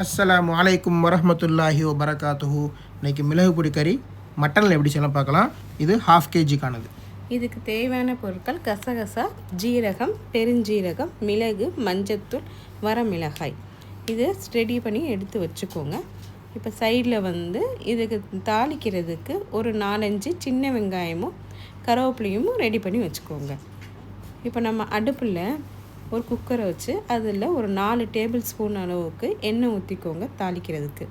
அஸ்ஸலாமு அலைக்கும் வரஹ்மத்துல்லாஹி வபரகாத்துஹு. இன்றைக்கி மிளகு பொடி கறி மட்டனில் எப்படி செய்யலாம் பார்க்கலாம். இது 1/2 kg. இதுக்கு தேவையான பொருட்கள் கசகசா, ஜீரகம், பெருஞ்சீரகம், மிளகு, மஞ்சத்தூள், வரமிளகாய். இது ரெடி பண்ணி எடுத்து வச்சுக்கோங்க. இப்போ சைடில் இதுக்கு தாளிக்கிறதுக்கு ஒரு 4-5 சின்ன வெங்காயமும் கருவேப்பிலையும் ரெடி பண்ணி வச்சுக்கோங்க. இப்போ நம்ம அடுப்பில் ஒரு குக்கரை வச்சு அதில் ஒரு 4 டேபிள் ஸ்பூன் அளவுக்கு எண்ணெய் ஊற்றிக்கோங்க தாளிக்கிறதுக்கு.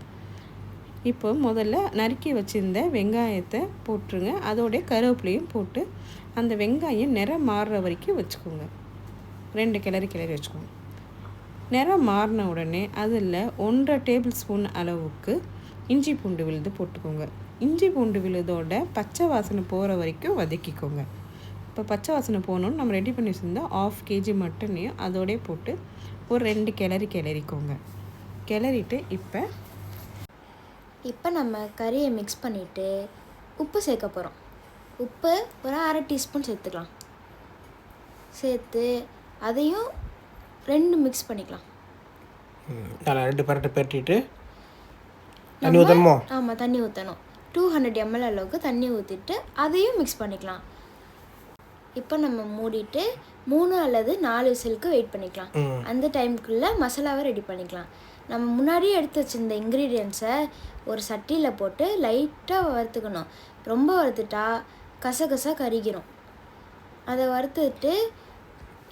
இப்போ முதல்ல நறுக்கி வச்சுருந்த வெங்காயத்தை போட்டுருங்க. அதோடைய கருவேப்பிலையும் போட்டு அந்த வெங்காயம் நிறம் மாறுற வரைக்கும் வச்சுக்கோங்க. 2 கிளறி வச்சுக்கோங்க. நிறம் மாறின உடனே அதில் 1.5 டேபிள் ஸ்பூன் அளவுக்கு இஞ்சி பூண்டு விழுது போட்டுக்கோங்க. இஞ்சி பூண்டு விழுதோட பச்சை வாசனை போகிற வரைக்கும் வதக்கிக்கோங்க. இப்போ பச்சை வாசனை போகணுன்னு நம்ம ரெடி பண்ணி வச்சுருந்தா 1/2 kg மட்டனையும் அதோடய போட்டு ஒரு 2 கிளறிக்கோங்க. கிளறிட்டு இப்போ நம்ம கறியை மிக்ஸ் பண்ணிவிட்டு உப்பு சேர்க்க போகிறோம். உப்பு ஒரு 1/2 டீஸ்பூன் சேர்த்துக்கலாம். சேர்த்து அதையும் 2 மிக்ஸ் பண்ணிக்கலாம். 2 பரட்டை பரட்டிட்டு தண்ணி ஊற்றணுமோ? ஆமாம், தண்ணி ஊற்றணும். 200 ml அளவுக்கு தண்ணி ஊற்றிட்டு அதையும் மிக்ஸ் பண்ணிக்கலாம். இப்போ நம்ம மூடிட்டு 3 அல்லது 4 விசிலுக்கு வெயிட் பண்ணிக்கலாம். அந்த டைமுக்குள்ளே மசாலாவை ரெடி பண்ணிக்கலாம். நம்ம முன்னாடியே எடுத்து வச்சுருந்த இன்க்ரீடியன்ஸை ஒரு சட்டியில் போட்டு லைட்டாக வறுத்துக்கணும். ரொம்ப வறுத்துட்டா கசகசா கருகிரும். அதை வறுத்துட்டு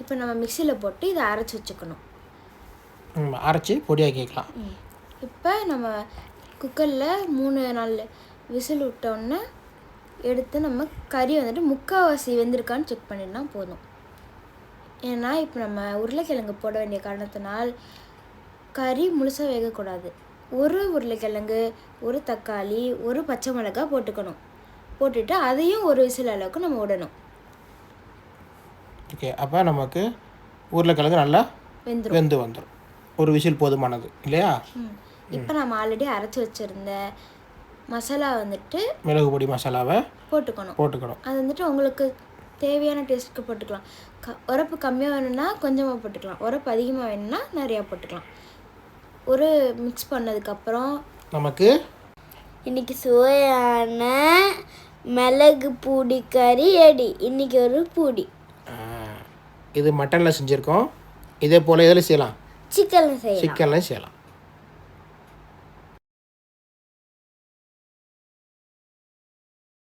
இப்போ நம்ம மிக்சியில் போட்டு இதை அரைச்சி வச்சுக்கணும். அரைச்சி பொடியாக்கிக்கலாம். இப்போ நம்ம குக்கரில் 3-4 விசில் விட்டோன்னே எடுத்து நம்ம கறி முக்கால்வாசி வெந்திருக்கான்னு செக் பண்ணினா போதும். ஏன்னா இப்போ நம்ம உருளைக்கிழங்கு போட வேண்டிய காரணத்தினால் கறி முழுசாக வேகக்கூடாது. ஒரு உருளைக்கிழங்கு, ஒரு தக்காளி, ஒரு பச்சை மிளகாய் போட்டுக்கணும். போட்டுட்டு அதையும் ஒரு விசில் அளவுக்கு நம்ம விடணும். ஓகே, அப்போ நமக்கு உருளைக்கிழங்கு நல்லா வெந்து வந்துடும். ஒரு விசில் போதுமானது இல்லையா? இப்போ நம்ம ஆல்ரெடி அரைச்சி வச்சுருந்த மசாலா மிளகு பொடி மசாலாவை போட்டுக்கணும். அது உங்களுக்கு தேவையான டேஸ்ட்டுக்கு போட்டுக்கலாம். உரப்பு கம்மியாக வேணும்னா கொஞ்சமாக போட்டுக்கலாம். உரப்பு அதிகமாக வேணும்னா நிறையா போட்டுக்கலாம். ஒரு மிக்ஸ் பண்ணதுக்கப்புறம் நமக்கு இன்றைக்கி சுவையான மிளகு பூடி கறி ரெடி. இன்றைக்கி ஒரு பூடி. இது மட்டனில் செஞ்சுருக்கோம். இதே போல் இதில் செய்யலாம், சிக்கனில் செய்யலாம்.